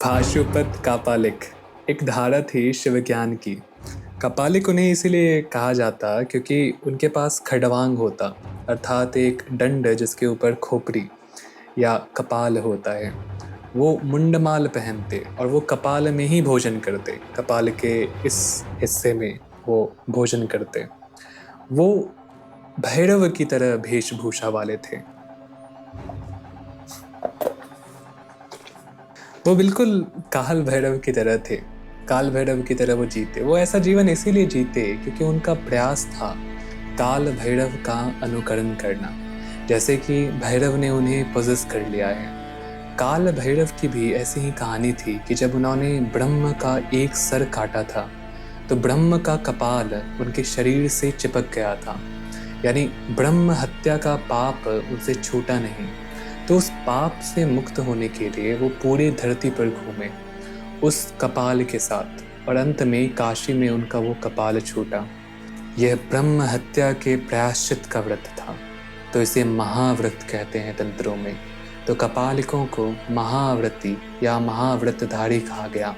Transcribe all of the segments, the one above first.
पाशुपत कापालिक एक धारा थी शिव ज्ञान की। कपालिक उन्हें इसीलिए कहा जाता क्योंकि उनके पास खड़वांग होता, अर्थात एक दंड जिसके ऊपर खोपड़ी या कपाल होता है। वो मुंडमाल पहनते और वो कपाल में ही भोजन करते, कपाल के इस हिस्से में वो भोजन करते। वो भैरव की तरह वेशभूषा वाले थे। वो बिल्कुल काल भैरव की तरह थे। काल भैरव की तरह वो जीते। वो ऐसा जीवन इसीलिए जीते क्योंकि उनका प्रयास था काल भैरव का अनुकरण करना। जैसे कि भैरव ने उन्हें पोजेस कर लिया है। काल भैरव की भी ऐसी ही कहानी थी कि जब उन्होंने ब्रह्म का एक सर काटा था तो ब्रह्म का कपाल उनके शरीर से चिपक गया था। यानी ब्रह्म हत्या का पाप उनसे छूटा नहीं। तो उस पाप से मुक्त होने के लिए वो पूरी धरती पर घूमे उस कपाल के साथ, और अंत में काशी में उनका वो कपाल छूटा। यह ब्रह्म हत्या के प्रायश्चित का व्रत था, तो इसे महाव्रत कहते हैं तंत्रों में। तो कपालिकों को महाव्रती या महाव्रतधारी कहा गया।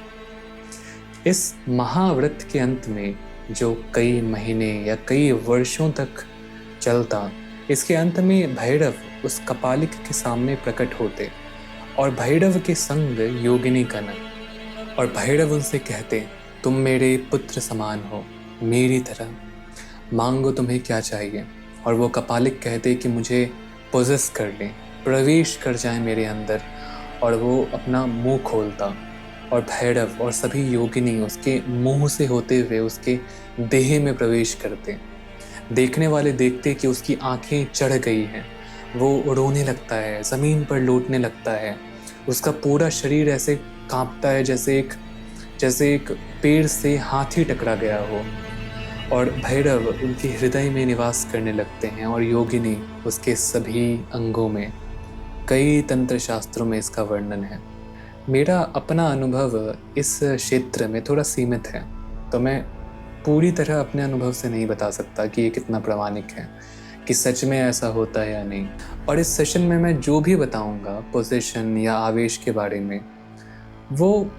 इस महाव्रत के अंत में जो कई महीने या कई वर्षों तक चलता, इसके अंत में भैरव उस कपालिक के सामने प्रकट होते और भैरव के संग योगिनी कनक, और भैरव उनसे कहते, तुम मेरे पुत्र समान हो, मेरी तरह, मांगो तुम्हें क्या चाहिए। और वो कपालिक कहते कि मुझे पोजेस कर लें, प्रवेश कर जाए मेरे अंदर। और वो अपना मुंह खोलता और भैरव और सभी योगिनी उसके मुंह से होते हुए उसके देह में प्रवेश करते। देखने वाले देखते कि उसकी आंखें चढ़ गई हैं, वो रोने लगता है, ज़मीन पर लौटने लगता है, उसका पूरा शरीर ऐसे कांपता है जैसे एक पेड़ से हाथी टकरा गया हो। और भैरव उनके हृदय में निवास करने लगते हैं और योगिनी उसके सभी अंगों में। कई तंत्र शास्त्रों में इसका वर्णन है। मेरा अपना अनुभव इस क्षेत्र में थोड़ा सीमित है, तो मैं पूरी तरह अपने अनुभव से नहीं बता सकता कि ये कितना प्रामाणिक है, कि सच में ऐसा होता है या नहीं। और इस सेशन में मैं जो भी बताऊंगा पोजीशन या आवेश के बारे में, वो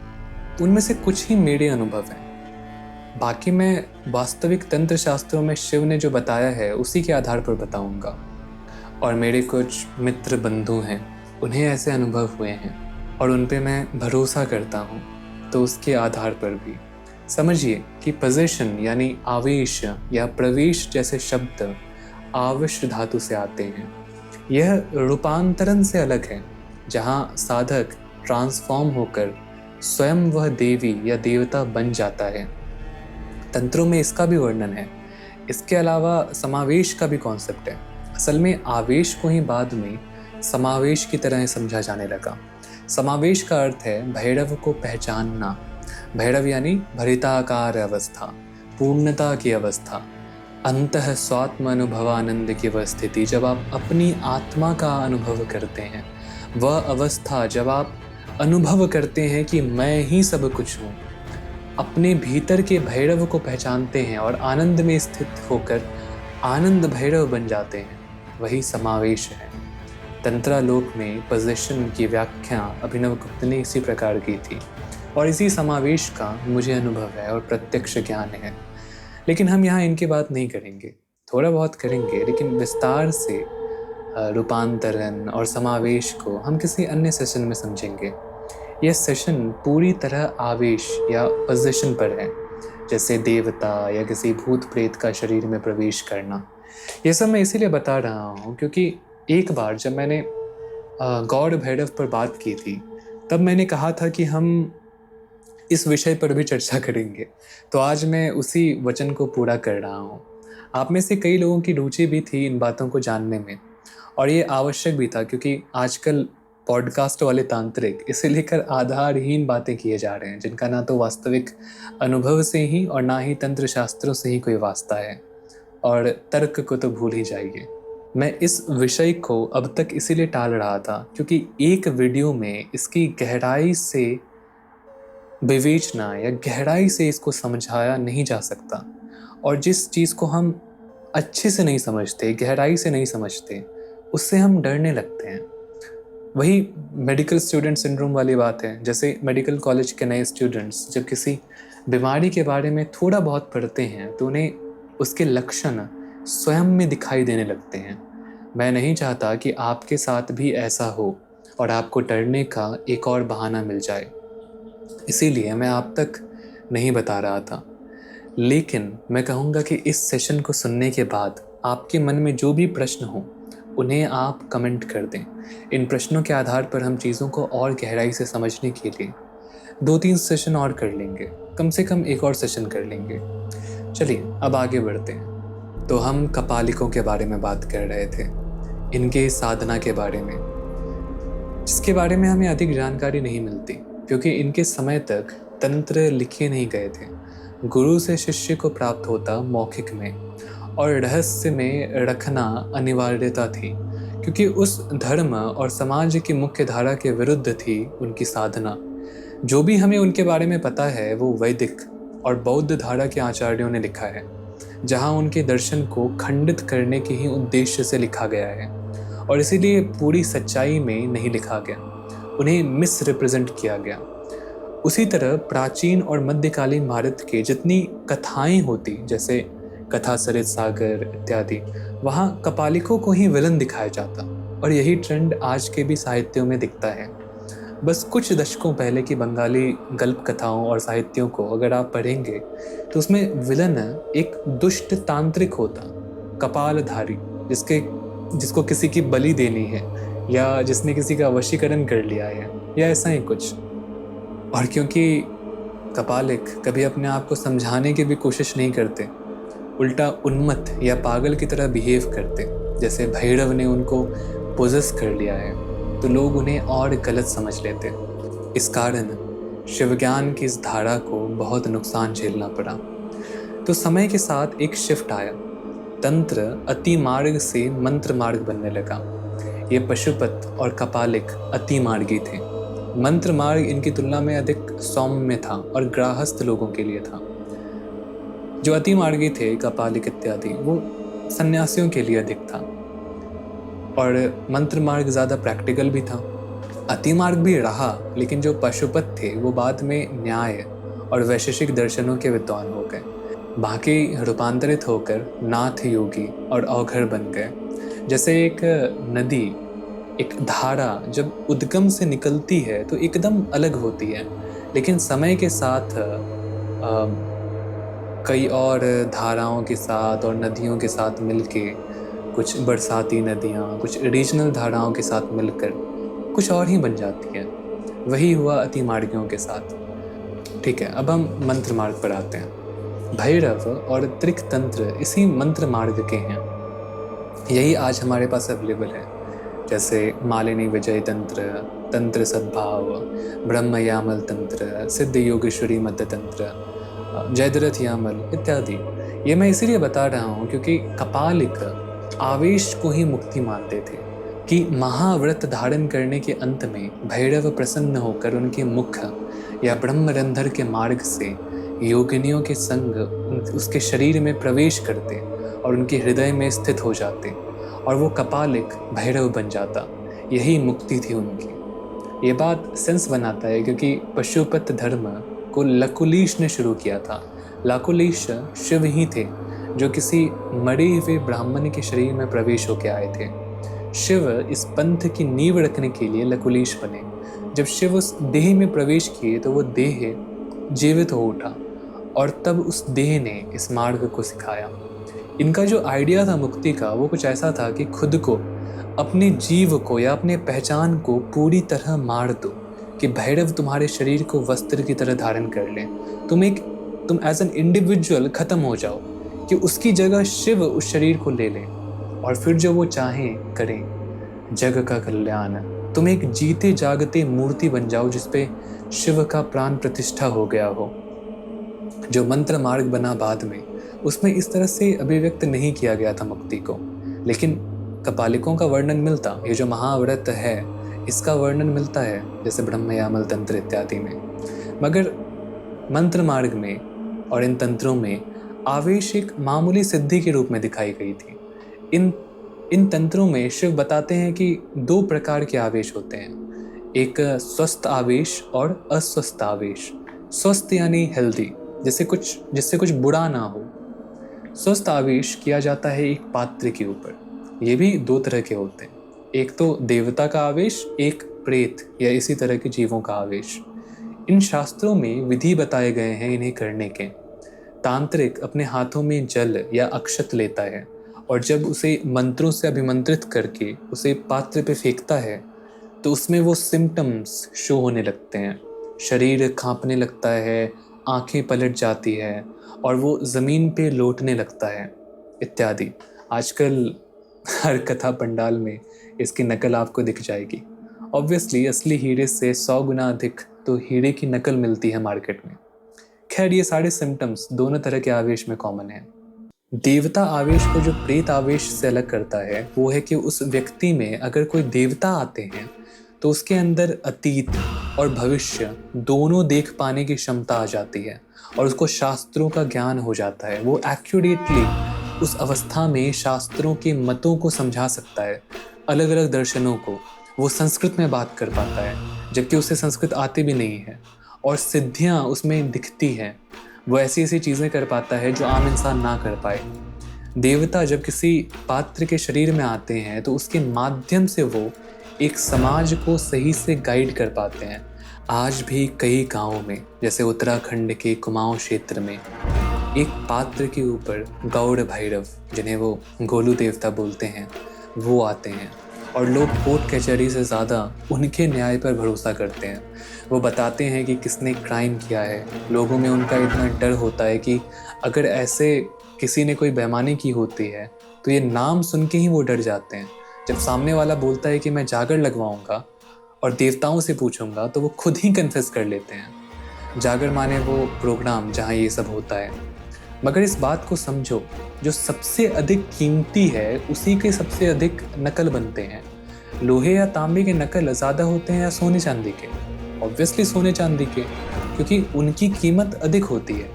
उनमें से कुछ ही मेरे अनुभव हैं। बाकी मैं वास्तविक तंत्र शास्त्रों में शिव ने जो बताया है उसी के आधार पर बताऊंगा। और मेरे कुछ मित्र बंधु हैं, उन्हें ऐसे अनुभव हुए हैं और उन पे मैं भरोसा करता हूँ, तो उसके आधार पर भी समझिए कि पोजीशन यानी आवेश या प्रवेश जैसे शब्द आविश धातु से आते हैं। यह रूपांतरण से अलग है, जहाँ साधक ट्रांसफॉर्म होकर स्वयं वह देवी या देवता बन जाता है। तंत्रों में इसका भी वर्णन है। इसके अलावा समावेश का भी कॉन्सेप्ट है। असल में आवेश को ही बाद में समावेश की तरह समझा जाने लगा। समावेश का अर्थ है भैरव को पहचानना। भैरव यानी भरिताकार अवस्था, पूर्णता की अवस्था, अंतः स्वात्म अनुभवानंद की वह स्थिति जब आप अपनी आत्मा का अनुभव करते हैं। वह अवस्था जब आप अनुभव करते हैं कि मैं ही सब कुछ हूँ, अपने भीतर के भैरव को पहचानते हैं और आनंद में स्थित होकर आनंद भैरव बन जाते हैं, वही समावेश है। तंत्रालोक में पोजीशन की व्याख्या अभिनव गुप्त ने इसी प्रकार की थी, और इसी समावेश का मुझे अनुभव है और प्रत्यक्ष ज्ञान है। लेकिन हम यहाँ इनकी बात नहीं करेंगे, थोड़ा बहुत करेंगे, लेकिन विस्तार से रूपांतरण और समावेश को हम किसी अन्य सेशन में समझेंगे। यह सेशन पूरी तरह आवेश या पोजीशन पर है, जैसे देवता या किसी भूत प्रेत का शरीर में प्रवेश करना। ये सब मैं इसीलिए बता रहा हूँ क्योंकि एक बार जब मैंने गौड़ भैरव पर बात की थी, तब मैंने कहा था कि हम इस विषय पर भी चर्चा करेंगे। तो आज मैं उसी वचन को पूरा कर रहा हूँ। आप में से कई लोगों की रुचि भी थी इन बातों को जानने में, और ये आवश्यक भी था क्योंकि आजकल पॉडकास्ट वाले तांत्रिक इसे लेकर आधारहीन बातें किए जा रहे हैं, जिनका ना तो वास्तविक अनुभव से ही और ना ही तंत्र शास्त्रों से ही कोई वास्ता है, और तर्क को तो भूल ही जाइए। मैं इस विषय को अब तक इसीलिए टाल रहा था क्योंकि एक वीडियो में इसकी गहराई से विवेचना या गहराई से इसको समझाया नहीं जा सकता। और जिस चीज़ को हम अच्छे से नहीं समझते, गहराई से नहीं समझते, उससे हम डरने लगते हैं। वही मेडिकल स्टूडेंट सिंड्रोम वाली बात है। जैसे मेडिकल कॉलेज के नए स्टूडेंट्स जब किसी बीमारी के बारे में थोड़ा बहुत पढ़ते हैं तो उन्हें उसके लक्षण स्वयं में दिखाई देने लगते हैं। मैं नहीं चाहता कि आपके साथ भी ऐसा हो और आपको डरने का एक और बहाना मिल जाए, इसीलिए मैं आप तक नहीं बता रहा था। लेकिन मैं कहूँगा कि इस सेशन को सुनने के बाद आपके मन में जो भी प्रश्न हो उन्हें आप कमेंट कर दें। इन प्रश्नों के आधार पर हम चीज़ों को और गहराई से समझने के लिए 2-3 सेशन और कर लेंगे, कम से कम एक और सेशन कर लेंगे। चलिए अब आगे बढ़ते हैं। तो हम कपालिकों के बारे में बात कर रहे थे, इनके साधना के बारे में, जिसके बारे में हमें अधिक जानकारी नहीं मिलती क्योंकि इनके समय तक तंत्र लिखे नहीं गए थे। गुरु से शिष्य को प्राप्त होता मौखिक में और रहस्य में रखना अनिवार्यता थी, क्योंकि उस धर्म और समाज की मुख्य धारा के विरुद्ध थी उनकी साधना। जो भी हमें उनके बारे में पता है वो वैदिक और बौद्ध धारा के आचार्यों ने लिखा है, जहाँ उनके दर्शन को खंडित करने के ही उद्देश्य से लिखा गया है और इसीलिए पूरी सच्चाई में नहीं लिखा गया, उन्हें मिस रिप्रेजेंट किया गया। उसी तरह प्राचीन और मध्यकालीन भारत के जितनी कथाएं होती, जैसे कथा सरित सागर इत्यादि, वहाँ कपालिकों को ही विलन दिखाया जाता और यही ट्रेंड आज के भी साहित्यों में दिखता है। बस कुछ दशकों पहले की बंगाली गल्प कथाओं और साहित्यों को अगर आप पढ़ेंगे तो उसमें विलन एक दुष्ट तांत्रिक होता, कपालधारी, जिसको किसी की बलि देनी है या जिसने किसी का वशीकरण कर लिया है या ऐसा ही कुछ। और क्योंकि कपालिक कभी अपने आप को समझाने की भी कोशिश नहीं करते, उल्टा उन्मत्त या पागल की तरह बिहेव करते, जैसे भैरव ने उनको पोजेस कर लिया है, तो लोग उन्हें और गलत समझ लेते। इस कारण शिवज्ञान की इस धारा को बहुत नुकसान झेलना पड़ा। तो समय के साथ एक शिफ्ट आया, तंत्र अति मार्ग से मंत्र मार्ग बनने लगा। ये पशुपत और कपालिक अति मार्गी थे। मंत्र मार्ग इनकी तुलना में अधिक सौम्य था और गृहस्थ लोगों के लिए था। जो अति मार्गी थे, कपालिक इत्यादि, वो सन्यासियों के लिए अधिक था और मंत्र मार्ग ज़्यादा प्रैक्टिकल भी था। अति मार्ग भी रहा, लेकिन जो पशुपत थे वो बाद में न्याय और वैशेषिक दर्शनों के विद्वान हो गए। बाकी रूपांतरित होकर नाथ योगी और अवघर बन गए। जैसे एक नदी, एक धारा जब उद्गम से निकलती है तो एकदम अलग होती है, लेकिन समय के साथ कई और धाराओं के साथ और नदियों के साथ मिलके, कुछ बरसाती नदियाँ, कुछ रीजनल धाराओं के साथ मिलकर कुछ और ही बन जाती है। वही हुआ अति मार्गियों के साथ। ठीक है, अब हम मंत्र मार्ग पर आते हैं। भैरव और त्रिक तंत्र इसी मंत्र मार्ग के हैं। यही आज हमारे पास अवेलेबल है, जैसे मालिनी विजय तंत्र, तंत्र सद्भाव, ब्रह्म यामल तंत्र, सिद्ध योगेश्वरी मध्य तंत्र, जयद्रथ यामल इत्यादि। ये मैं इसीलिए बता रहा हूँ क्योंकि कपालिक आवेश को ही मुक्ति मानते थे कि महाव्रत धारण करने के अंत में भैरव प्रसन्न होकर उनके मुख या ब्रह्मरंध्र के मार्ग से योगिनियों के संग उसके शरीर में प्रवेश करते और उनके हृदय में स्थित हो जाते और वो कपालिक भैरव बन जाता। यही मुक्ति थी उनकी। ये बात सेंस बनाता है क्योंकि पशुपत धर्म को लकुलीश ने शुरू किया था। लकुलीश शिव ही थे जो किसी मरे हुए ब्राह्मण के शरीर में प्रवेश होकर आए थे। शिव इस पंथ की नींव रखने के लिए लकुलीश बने। जब शिव उस देह में प्रवेश किए तो वो देह जीवित हो उठा और तब उस देह ने इस मार्ग को सिखाया। इनका जो आइडिया था मुक्ति का, वो कुछ ऐसा था कि खुद को, अपने जीव को या अपने पहचान को पूरी तरह मार दो, कि भैरव तुम्हारे शरीर को वस्त्र की तरह धारण कर लें। तुम एज एन इंडिविजुअल खत्म हो जाओ, कि उसकी जगह शिव उस शरीर को ले लें और फिर जो वो चाहें करें, जग का कल्याण। तुम एक जीते जागते मूर्ति बन जाओ जिसपे शिव का प्राण प्रतिष्ठा हो गया हो। जो मंत्र मार्ग बना बाद में, उसमें इस तरह से अभिव्यक्त नहीं किया गया था मुक्ति को, लेकिन कपालिकों का वर्णन मिलता। ये जो महाव्रत है इसका वर्णन मिलता है, जैसे ब्रह्मयामल तंत्र इत्यादि में। मगर मंत्र मार्ग में और इन तंत्रों में आवेश एक मामूली सिद्धि के रूप में दिखाई गई थी। इन इन तंत्रों में शिव बताते हैं कि दो प्रकार के आवेश होते हैं, एक स्वस्थ आवेश और अस्वस्थ आवेश। स्वस्थ यानी हेल्दी, जिससे कुछ बुरा ना हो। स्वस्थ आवेश किया जाता है एक पात्र के ऊपर। ये भी दो तरह के होते हैं, एक तो देवता का आवेश, एक प्रेत या इसी तरह के जीवों का आवेश। इन शास्त्रों में विधि बताए गए हैं इन्हें करने के। तांत्रिक अपने हाथों में जल या अक्षत लेता है और जब उसे मंत्रों से अभिमंत्रित करके उसे पात्र पे फेंकता है तो उसमें वो सिम्टम्स शो होने लगते हैं। शरीर कांपने लगता है, आंखें पलट जाती है और वो ज़मीन पे लौटने लगता है इत्यादि। आजकल हर कथा पंडाल में इसकी नकल आपको दिख जाएगी। ऑब्वियसली असली हीरे से 100 गुना अधिक तो हीरे की नकल मिलती है मार्केट में। खैर, ये सारे सिम्टम्स दोनों तरह के आवेश में कॉमन है। देवता आवेश को जो प्रेत आवेश से अलग करता है वो है कि उस व्यक्ति में अगर कोई देवता आते हैं तो उसके अंदर अतीत और भविष्य दोनों देख पाने की क्षमता आ जाती है और उसको शास्त्रों का ज्ञान हो जाता है। वो एक्यूरेटली उस अवस्था में शास्त्रों के मतों को समझा सकता है, अलग अलग दर्शनों को। वो संस्कृत में बात कर पाता है जबकि उसे संस्कृत आती भी नहीं है, और सिद्धियाँ उसमें दिखती हैं। वो ऐसी ऐसी चीज़ें कर पाता है जो आम इंसान ना कर पाए। देवता जब किसी पात्र के शरीर में आते हैं तो उसके माध्यम से वो एक समाज को सही से गाइड कर पाते हैं। आज भी कई गांवों में, जैसे उत्तराखंड के कुमाऊं क्षेत्र में, एक पात्र के ऊपर गौड़ भैरव, जिन्हें वो गोलू देवता बोलते हैं, वो आते हैं और लोग कोर्ट कचहरी से ज़्यादा उनके न्याय पर भरोसा करते हैं। वो बताते हैं कि किसने क्राइम किया है। लोगों में उनका इतना डर होता है कि अगर ऐसे किसी ने कोई बेईमानी की होती है तो ये नाम सुन के ही वो डर जाते हैं। जब सामने वाला बोलता है कि मैं जागर लगवाऊंगा और देवताओं से पूछूंगा तो वो खुद ही कन्फेस कर लेते हैं। जागर माने वो प्रोग्राम जहाँ ये सब होता है। मगर इस बात को समझो, जो सबसे अधिक कीमती है उसी के सबसे अधिक नकल बनते हैं। लोहे या तांबे के नकल ज़्यादा होते हैं या सोने चांदी के? ऑब्वियसली सोने चांदी के, क्योंकि उनकी कीमत अधिक होती है।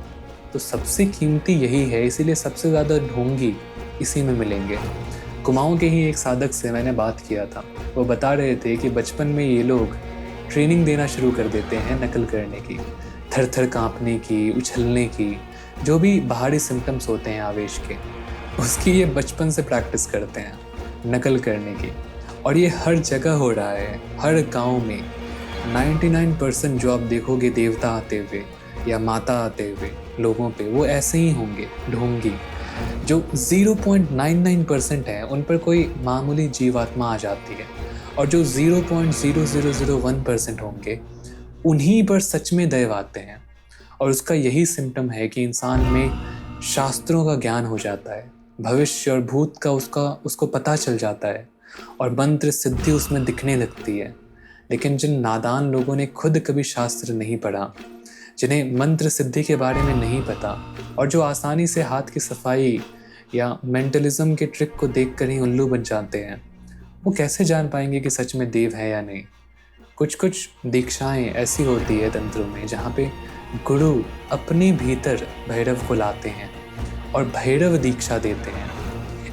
तो सबसे कीमती यही है, इसीलिए सबसे ज़्यादा ढोंगी इसी में मिलेंगे। कुमाऊं के ही एक साधक से मैंने बात किया था। वो बता रहे थे कि बचपन में ये लोग ट्रेनिंग देना शुरू कर देते हैं नकल करने की, थर थर काँपने की, उछलने की, जो भी बाहरी सिम्टम्स होते हैं आवेश के, उसकी ये बचपन से प्रैक्टिस करते हैं नकल करने की। और ये हर जगह हो रहा है, हर गांव में। 99% जो आप देखोगे देवता आते हुए या माता आते हुए लोगों पे, वो ऐसे ही होंगे ढोंगी। जो 0.99% है उन पर कोई मामूली जीवात्मा आ जाती है, और जो 0.0001% होंगे उन्हीं पर सच में दैव आते हैं। और उसका यही सिम्टम है कि इंसान में शास्त्रों का ज्ञान हो जाता है, भविष्य और भूत का उसको पता चल जाता है और मंत्र सिद्धि उसमें दिखने लगती है। लेकिन जिन नादान लोगों ने खुद कभी शास्त्र नहीं पढ़ा, जिन्हें मंत्र सिद्धि के बारे में नहीं पता, और जो आसानी से हाथ की सफाई या मेंटलिज्म के ट्रिक को देखकर ही उल्लू बन जाते हैं, वो कैसे जान पाएंगे कि सच में देव है या नहीं। कुछ कुछ दीक्षाएं ऐसी होती है तंत्रों में जहाँ पे गुरु अपने भीतर भैरव को लाते हैं और भैरव दीक्षा देते हैं।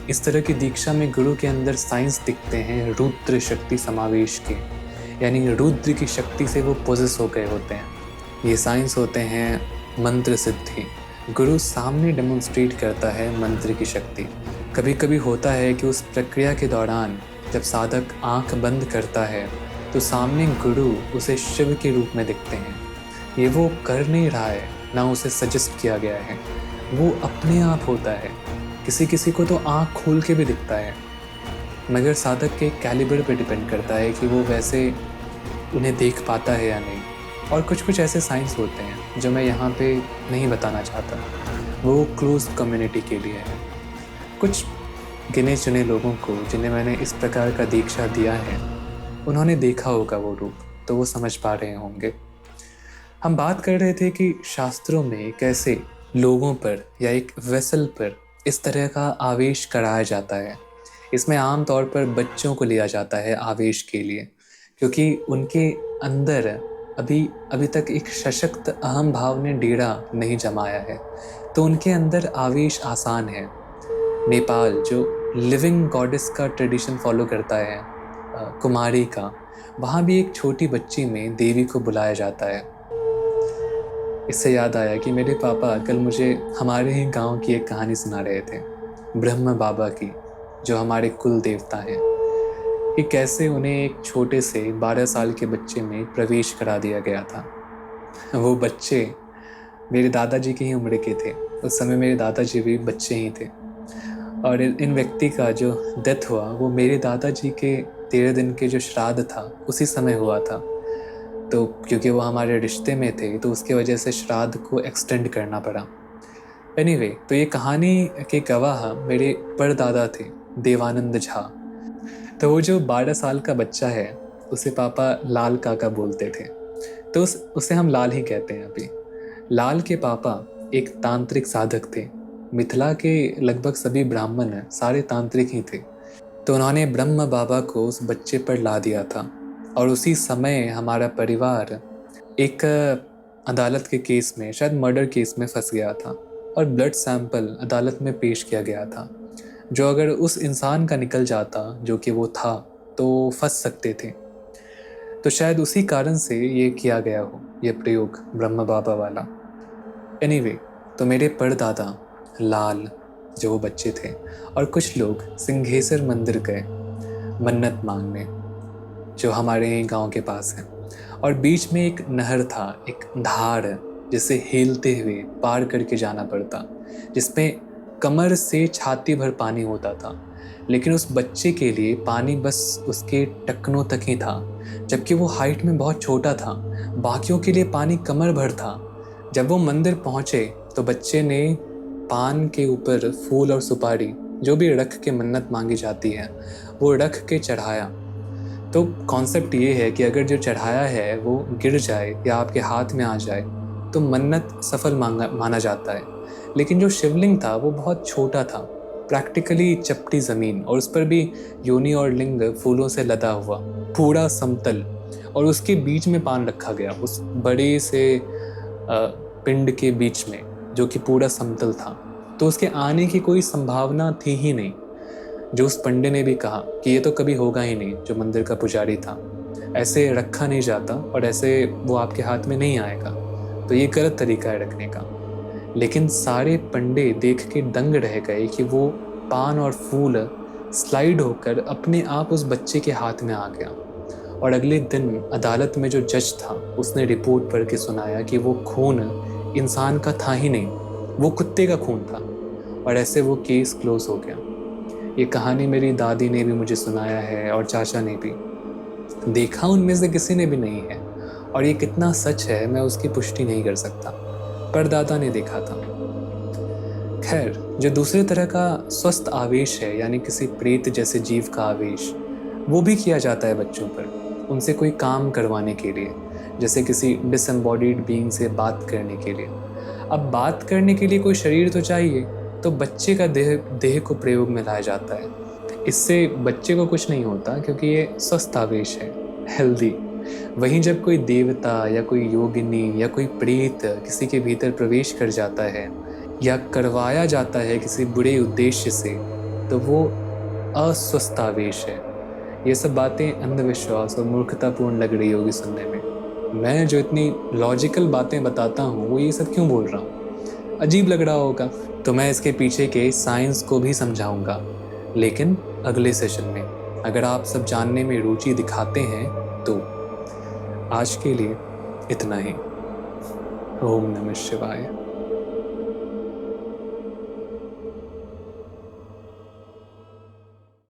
इस तरह की दीक्षा में गुरु के अंदर साइंस दिखते हैं रुद्र शक्ति समावेश के, यानी रुद्र की शक्ति से वो पोजेस हो गए होते हैं। ये साइंस होते हैं मंत्र सिद्धि। गुरु सामने डेमोन्स्ट्रेट करता है मंत्र की शक्ति। कभी कभी होता है कि उस प्रक्रिया के दौरान जब साधक आंख बंद करता है तो सामने गुरु उसे शिव के रूप में दिखते हैं। ये वो कर नहीं रहा है, ना उसे सजेस्ट किया गया है, वो अपने आप होता है। किसी किसी को तो आंख खोल के भी दिखता है, मगर साधक के कैलिबर पे डिपेंड करता है कि वो वैसे उन्हें देख पाता है या नहीं। और कुछ कुछ ऐसे साइंस होते हैं जो मैं यहाँ पे नहीं बताना चाहता, वो क्लोज कम्युनिटी के लिए है। कुछ गिने चुने लोगों को जिन्हें मैंने इस प्रकार का दीक्षा दिया है, उन्होंने देखा होगा वो रूप, तो वो समझ पा रहे होंगे। हम बात कर रहे थे कि शास्त्रों में कैसे लोगों पर या एक वेसल पर इस तरह का आवेश कराया जाता है। इसमें आम तौर पर बच्चों को लिया जाता है आवेश के लिए, क्योंकि उनके अंदर अभी तक एक सशक्त अहम भाव ने डेरा नहीं जमाया है, तो उनके अंदर आवेश आसान है। नेपाल जो लिविंग गॉडेस का ट्रेडिशन फॉलो करता है, कुमारी का, वहाँ भी एक छोटी बच्ची में देवी को बुलाया जाता है। इससे याद आया कि मेरे पापा कल मुझे हमारे ही गांव की एक कहानी सुना रहे थे, ब्रह्म बाबा की, जो हमारे कुल देवता हैं, कि कैसे उन्हें एक छोटे से 12 साल के बच्चे में प्रवेश करा दिया गया था। वो बच्चे मेरे दादाजी की ही उम्र के थे। उस समय मेरे दादाजी भी बच्चे ही थे, और इन व्यक्ति का जो डेथ हुआ वो मेरे दादाजी के 13 दिन के जो श्राद्ध था उसी समय हुआ था। तो क्योंकि वो हमारे रिश्ते में थे तो उसकी वजह से श्राद्ध को एक्सटेंड करना पड़ा। एनीवे, तो ये कहानी के गवाह मेरे परदादा थे, देवानंद झा। तो वो जो 12 साल का बच्चा है उसे पापा लाल काका बोलते थे, तो उसे हम लाल ही कहते हैं अभी। लाल के पापा एक तांत्रिक साधक थे। मिथिला के लगभग सभी ब्राह्मण सारे तांत्रिक ही थे। तो उन्होंने ब्रह्म बाबा को उस बच्चे पर ला दिया था, और उसी समय हमारा परिवार एक अदालत के केस में, शायद मर्डर केस में फंस गया था, और ब्लड सैंपल अदालत में पेश किया गया था, जो अगर उस इंसान का निकल जाता जो कि वो था तो फंस सकते थे। तो शायद उसी कारण से ये किया गया हो, ये प्रयोग ब्रह्म बाबा वाला। एनीवे, तो मेरे परदादा लाल जो वो बच्चे थे, और कुछ लोग सिंघेश्वर मंदिर गए मन्नत मांगने, जो हमारे ही गांव के पास है। और बीच में एक नहर था, एक धार, जिसे हेलते हुए पार करके जाना पड़ता, जिसमें कमर से छाती भर पानी होता था। लेकिन उस बच्चे के लिए पानी बस उसके टखनों तक ही था, जबकि वो हाइट में बहुत छोटा था। बाकियों के लिए पानी कमर भर था। जब वो मंदिर पहुंचे तो बच्चे ने पान के ऊपर फूल और सुपारी, जो भी रख के मन्नत मांगी जाती है, वो रख के चढ़ाया। तो कॉन्सेप्ट ये है कि अगर जो चढ़ाया है वो गिर जाए या आपके हाथ में आ जाए तो मन्नत सफल माना जाता है। लेकिन जो शिवलिंग था वो बहुत छोटा था, प्रैक्टिकली चपटी ज़मीन, और उस पर भी योनि और लिंग फूलों से लदा हुआ, पूरा समतल, और उसके बीच में पान रखा गया, उस बड़े से पिंड के बीच में, जो कि पूरा समतल था। तो उसके आने की कोई संभावना थी ही नहीं। जो उस पंडे ने भी कहा कि ये तो कभी होगा ही नहीं, जो मंदिर का पुजारी था, ऐसे रखा नहीं जाता और ऐसे वो आपके हाथ में नहीं आएगा, तो ये गलत तरीका है रखने का। लेकिन सारे पंडे देख के दंग रह गए कि वो पान और फूल स्लाइड होकर अपने आप उस बच्चे के हाथ में आ गया। और अगले दिन अदालत में जो जज था उसने रिपोर्ट पढ़ के सुनाया कि वो खून इंसान का था ही नहीं, वो कुत्ते का खून था, और ऐसे वो केस क्लोज हो गया। ये कहानी मेरी दादी ने भी मुझे सुनाया है और चाचा ने भी। देखा उनमें से किसी ने भी नहीं है, और ये कितना सच है मैं उसकी पुष्टि नहीं कर सकता, पर दादा ने देखा था। खैर, जो दूसरे तरह का स्वस्थ आवेश है, यानी किसी प्रेत जैसे जीव का आवेश, वो भी किया जाता है बच्चों पर, उनसे कोई काम करवाने के लिए, जैसे किसी डिसएम्बॉडीड बीइंग से बात करने के लिए। अब बात करने के लिए कोई शरीर तो चाहिए, तो बच्चे का देह को प्रयोग में लाया जाता है। इससे बच्चे को कुछ नहीं होता, क्योंकि ये स्वस्थ आवेश है, हेल्दी। वहीं जब कोई देवता या कोई योगिनी या कोई प्रेत किसी के भीतर प्रवेश कर जाता है या करवाया जाता है किसी बुरे उद्देश्य से, तो वो अस्वस्थ आवेश है। ये सब बातें अंधविश्वास और मूर्खतापूर्ण लग रही होगी सुनने में। मैं जो इतनी लॉजिकल बातें बताता हूँ वो ये सब क्यों बोल रहा हूँ, अजीब लग रहा होगा। तो मैं इसके पीछे के साइंस को भी समझाऊंगा, लेकिन अगले सेशन में। अगर आप सब जानने में रुचि दिखाते हैं तो आज के लिए इतना ही। ओम नमः शिवाय।